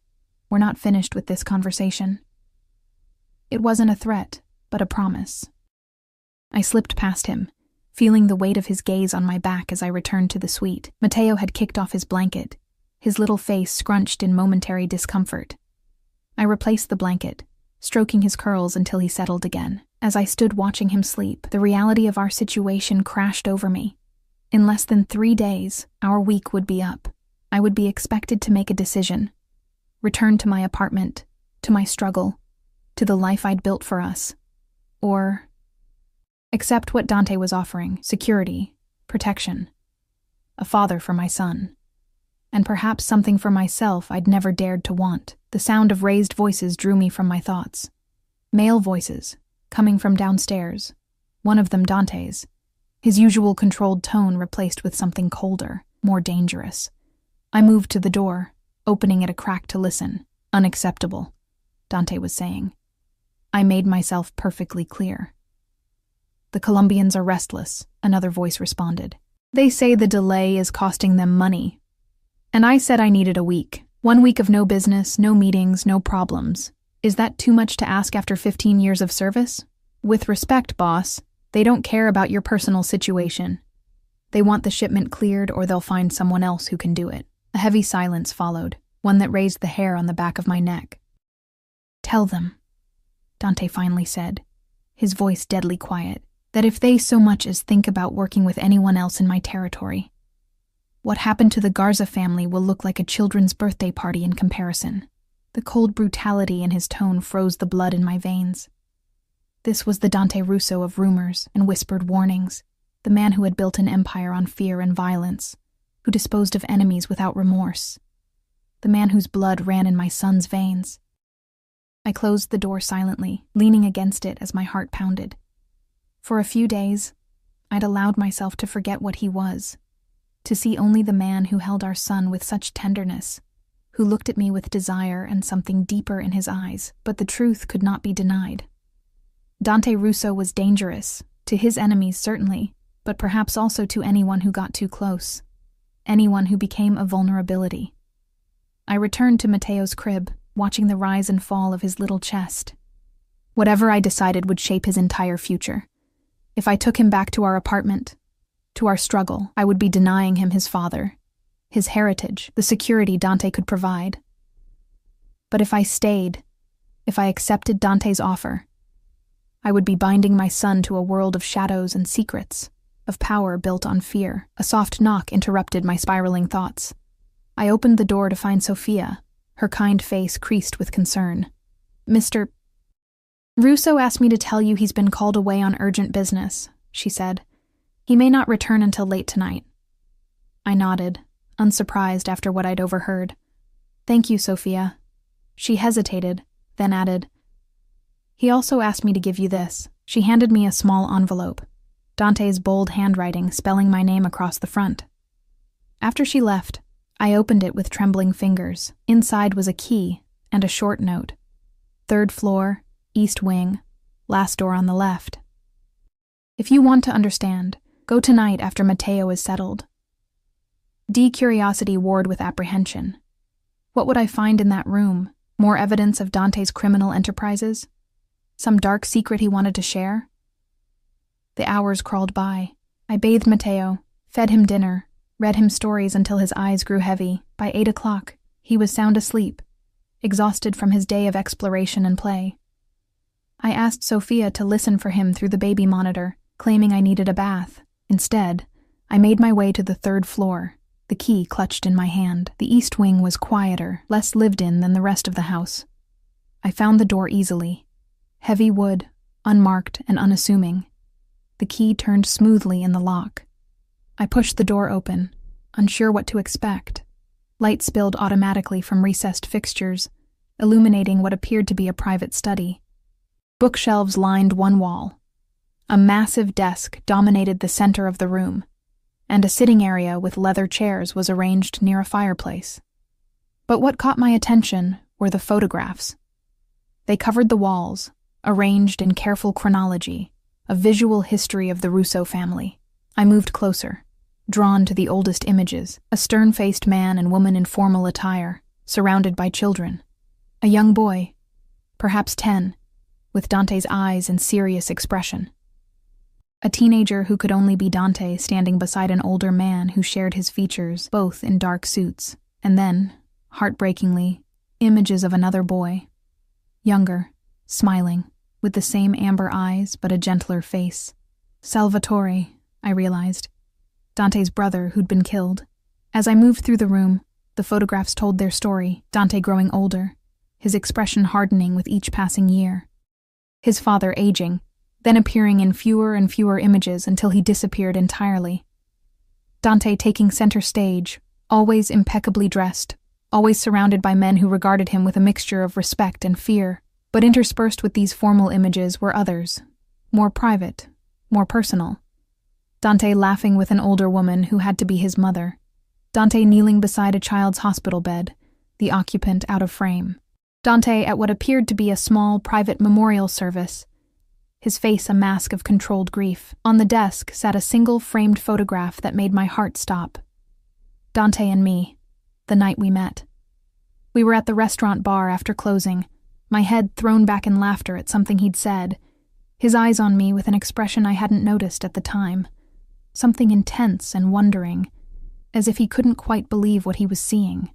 We're not finished with this conversation. It wasn't a threat, but a promise. I slipped past him, feeling the weight of his gaze on my back as I returned to the suite. Mateo had kicked off his blanket, his little face scrunched in momentary discomfort. I replaced the blanket, stroking his curls until he settled again. As I stood watching him sleep, the reality of our situation crashed over me. In less than 3 days, our week would be up. I would be expected to make a decision. Return to my apartment, to my struggle, to the life I'd built for us. Or accept what Dante was offering: security, protection, a father for my son, and perhaps something for myself I'd never dared to want. The sound of raised voices drew me from my thoughts. Male voices, coming from downstairs, one of them Dante's, his usual controlled tone replaced with something colder, more dangerous. I moved to the door, opening it a crack to listen. Unacceptable, Dante was saying. I made myself perfectly clear. The Colombians are restless, another voice responded. They say the delay is costing them money. And I said I needed a week. 1 week of no business, no meetings, no problems. Is that too much to ask after 15 years of service? With respect, boss, they don't care about your personal situation. They want the shipment cleared or they'll find someone else who can do it. A heavy silence followed, one that raised the hair on the back of my neck. Tell them, Dante finally said, his voice deadly quiet, that if they so much as think about working with anyone else in my territory, what happened to the Garza family will look like a children's birthday party in comparison. The cold brutality in his tone froze the blood in my veins. This was the Dante Russo of rumors and whispered warnings, the man who had built an empire on fear and violence, who disposed of enemies without remorse, the man whose blood ran in my son's veins. I closed the door silently, leaning against it as my heart pounded. For a few days, I'd allowed myself to forget what he was, to see only the man who held our son with such tenderness, who looked at me with desire and something deeper in his eyes, but the truth could not be denied. Dante Russo was dangerous, to his enemies certainly, but perhaps also to anyone who got too close, anyone who became a vulnerability. I returned to Mateo's crib, watching the rise and fall of his little chest. Whatever I decided would shape his entire future. If I took him back to our apartment, to our struggle, I would be denying him his father, his heritage, the security Dante could provide. But if I stayed, if I accepted Dante's offer, I would be binding my son to a world of shadows and secrets, of power built on fear. A soft knock interrupted my spiraling thoughts. I opened the door to find Sophia, her kind face creased with concern. Mr. Russo asked me to tell you he's been called away on urgent business, she said. He may not return until late tonight. I nodded, unsurprised after what I'd overheard. Thank you, Sophia. She hesitated, then added, He also asked me to give you this. She handed me a small envelope, Dante's bold handwriting spelling my name across the front. After she left, I opened it with trembling fingers. Inside was a key and a short note. 3rd floor, east wing, last door on the left. If you want to understand, go tonight after Mateo is settled. D. Curiosity warred with apprehension. What would I find in that room, More evidence of Dante's criminal enterprises? Some dark secret he wanted to share? The hours crawled by. I bathed Matteo, fed him dinner, read him stories until his eyes grew heavy. By 8 o'clock, he was sound asleep, exhausted from his day of exploration and play. I asked Sophia to listen for him through the baby monitor, claiming I needed a bath. Instead, I made my way to the 3rd floor, the key clutched in my hand. The east wing was quieter, less lived in than the rest of the house. I found the door easily. Heavy wood, unmarked and unassuming. The key turned smoothly in the lock. I pushed the door open, unsure what to expect. Light spilled automatically from recessed fixtures, illuminating what appeared to be a private study. Bookshelves lined one wall. A massive desk dominated the center of the room, and a sitting area with leather chairs was arranged near a fireplace. But what caught my attention were the photographs. They covered the walls, arranged in careful chronology, a visual history of the Russo family. I moved closer, drawn to the oldest images, a stern-faced man and woman in formal attire, surrounded by children. A young boy, perhaps 10, with Dante's eyes and serious expression. A teenager who could only be Dante standing beside an older man who shared his features, both in dark suits. And then, heartbreakingly, images of another boy. Younger, smiling, with the same amber eyes but a gentler face. Salvatore, I realized. Dante's brother who'd been killed. As I moved through the room, the photographs told their story, Dante growing older, his expression hardening with each passing year. His father aging, then appearing in fewer and fewer images until he disappeared entirely. Dante taking center stage, always impeccably dressed, always surrounded by men who regarded him with a mixture of respect and fear. But interspersed with these formal images were others, more private, more personal. Dante laughing with an older woman who had to be his mother. Dante kneeling beside a child's hospital bed, the occupant out of frame. Dante at what appeared to be a small private memorial service, his face a mask of controlled grief. On the desk sat a single framed photograph that made my heart stop. Dante and me, the night we met. We were at the restaurant bar after closing, my head thrown back in laughter at something he'd said, his eyes on me with an expression I hadn't noticed at the time, something intense and wondering, as if he couldn't quite believe what he was seeing.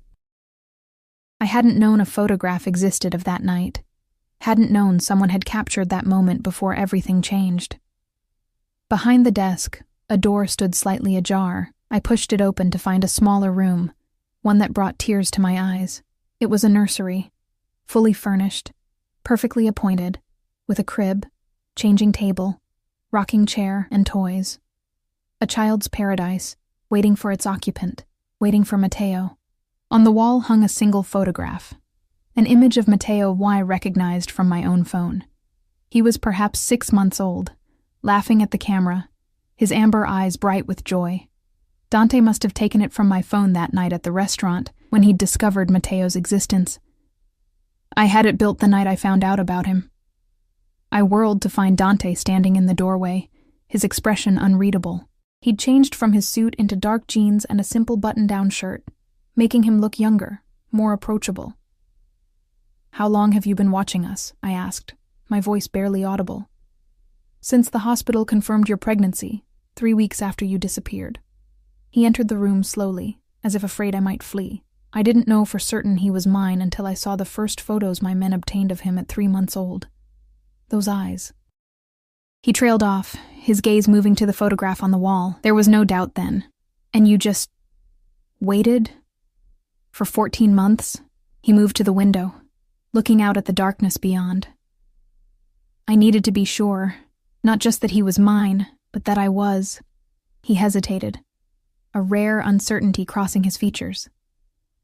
I hadn't known a photograph existed of that night, hadn't known someone had captured that moment before everything changed. Behind the desk, a door stood slightly ajar. I pushed it open to find a smaller room, one that brought tears to my eyes. It was a nursery, fully furnished, perfectly appointed, with a crib, changing table, rocking chair, and toys. A child's paradise, waiting for its occupant, waiting for Matteo. On the wall hung a single photograph, an image of Matteo I recognized from my own phone. He was perhaps 6 months old, laughing at the camera, his amber eyes bright with joy. Dante must have taken it from my phone that night at the restaurant when he'd discovered Matteo's existence. I had it built the night I found out about him. I whirled to find Dante standing in the doorway, his expression unreadable. He'd changed from his suit into dark jeans and a simple button-down shirt, making him look younger, more approachable. "How long have you been watching us?" I asked, my voice barely audible. "Since the hospital confirmed your pregnancy, 3 weeks after you disappeared." He entered the room slowly, as if afraid I might flee. I didn't know for certain he was mine until I saw the first photos my men obtained of him at 3 months old. Those eyes. He trailed off, his gaze moving to the photograph on the wall. There was no doubt then. "And you just waited? For 14 months?" He moved to the window, looking out at the darkness beyond. I needed to be sure, not just that he was mine, but that I was. He hesitated, a rare uncertainty crossing his features.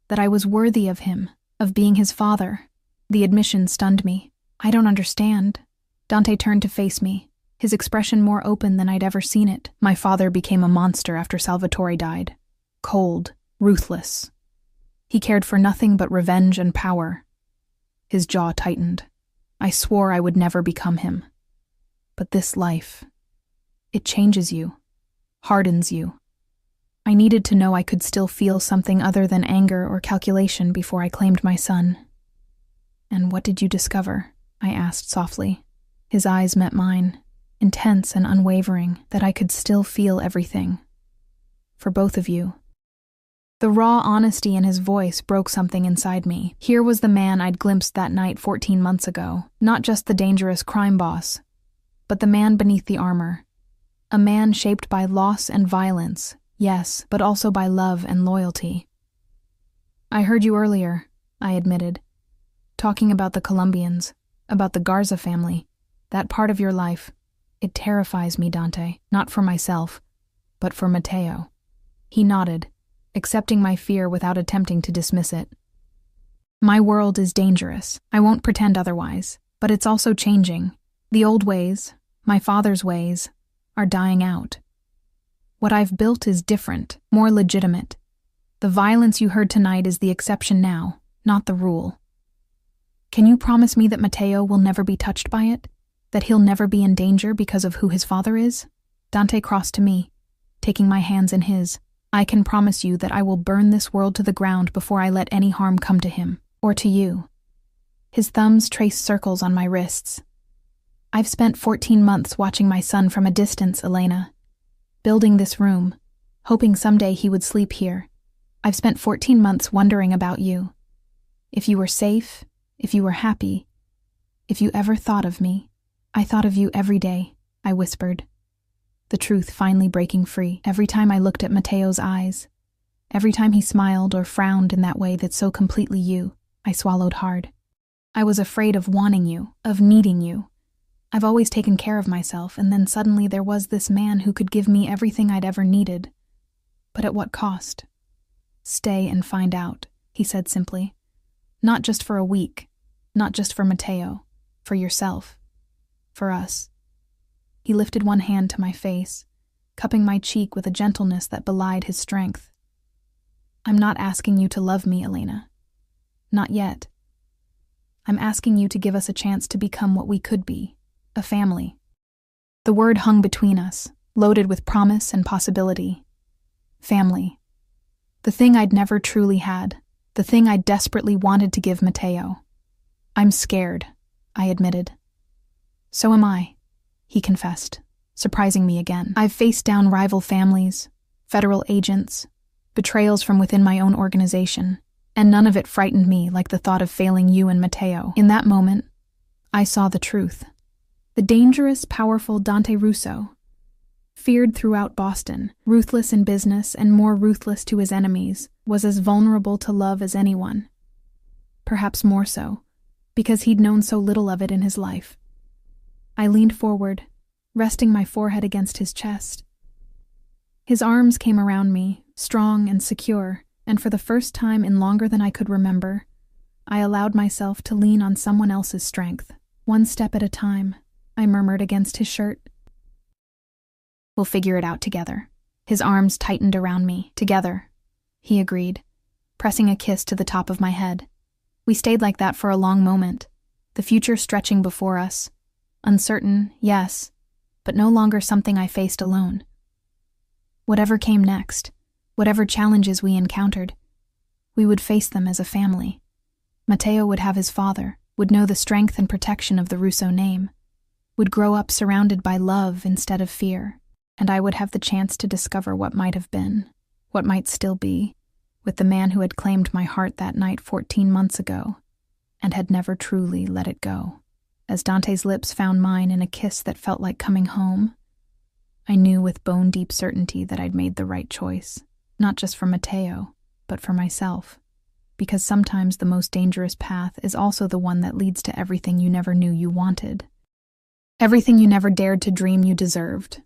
That I was worthy of him, of being his father. The admission stunned me. "I don't understand." Dante turned to face me, his expression more open than I'd ever seen it. "My father became a monster after Salvatore died. Cold, ruthless. He cared for nothing but revenge and power." His jaw tightened. "I swore I would never become him. But this life, it changes you, hardens you. I needed to know I could still feel something other than anger or calculation before I claimed my son." "And what did you discover?" I asked softly. His eyes met mine, intense and unwavering, that I could still feel everything. "For both of you." The raw honesty in his voice broke something inside me. Here was the man I'd glimpsed that night 14 months ago, not just the dangerous crime boss, but the man beneath the armor. A man shaped by loss and violence, yes, but also by love and loyalty. "I heard you earlier," I admitted, "talking about the Colombians, about the Garza family, that part of your life. It terrifies me, Dante, not for myself, but for Mateo." He nodded, accepting my fear without attempting to dismiss it. "My world is dangerous. I won't pretend otherwise, but it's also changing. The old ways, my father's ways, are dying out. What I've built is different, more legitimate. The violence you heard tonight is the exception now, not the rule. Can you promise me that Mateo will never be touched by it? That he'll never be in danger because of who his father is?" Dante crossed to me, taking my hands in his. "I can promise you that I will burn this world to the ground before I let any harm come to him, or to you." His thumbs traced circles on my wrists. "I've spent 14 months watching my son from a distance, Elena. Building this room, hoping someday he would sleep here. I've spent 14 months wondering about you. If you were safe, if you were happy, if you ever thought of me." "I thought of you every day," I whispered, the truth finally breaking free. Every time I looked at Mateo's eyes, every time he smiled or frowned in that way that's so completely you, I swallowed hard. I was afraid of wanting you, of needing you. I've always taken care of myself, and then suddenly there was this man who could give me everything I'd ever needed. But at what cost? "Stay and find out," he said simply. "Not just for a week, not just for Mateo, for yourself. For us." He lifted one hand to my face, cupping my cheek with a gentleness that belied his strength. "I'm not asking you to love me, Elena. Not yet. I'm asking you to give us a chance to become what we could be, a family." The word hung between us, loaded with promise and possibility. Family. The thing I'd never truly had, the thing I desperately wanted to give Mateo. "I'm scared," I admitted. "So am I," he confessed, surprising me again. "I've faced down rival families, federal agents, betrayals from within my own organization, and none of it frightened me like the thought of failing you and Mateo." In that moment, I saw the truth. The dangerous, powerful Dante Russo, feared throughout Boston, ruthless in business and more ruthless to his enemies, was as vulnerable to love as anyone. Perhaps more so, because he'd known so little of it in his life. I leaned forward, resting my forehead against his chest. His arms came around me, strong and secure, and for the first time in longer than I could remember, I allowed myself to lean on someone else's strength. "One step at a time," I murmured against his shirt. "We'll figure it out together." His arms tightened around me. "Together," he agreed, pressing a kiss to the top of my head. We stayed like that for a long moment, the future stretching before us. Uncertain, yes, but no longer something I faced alone. Whatever came next, whatever challenges we encountered, we would face them as a family. Mateo would have his father, would know the strength and protection of the Russo name, would grow up surrounded by love instead of fear, and I would have the chance to discover what might have been, what might still be, with the man who had claimed my heart that night 14 months ago, and had never truly let it go. As Dante's lips found mine in a kiss that felt like coming home, I knew with bone-deep certainty that I'd made the right choice, not just for Mateo, but for myself, because sometimes the most dangerous path is also the one that leads to everything you never knew you wanted. Everything you never dared to dream you deserved.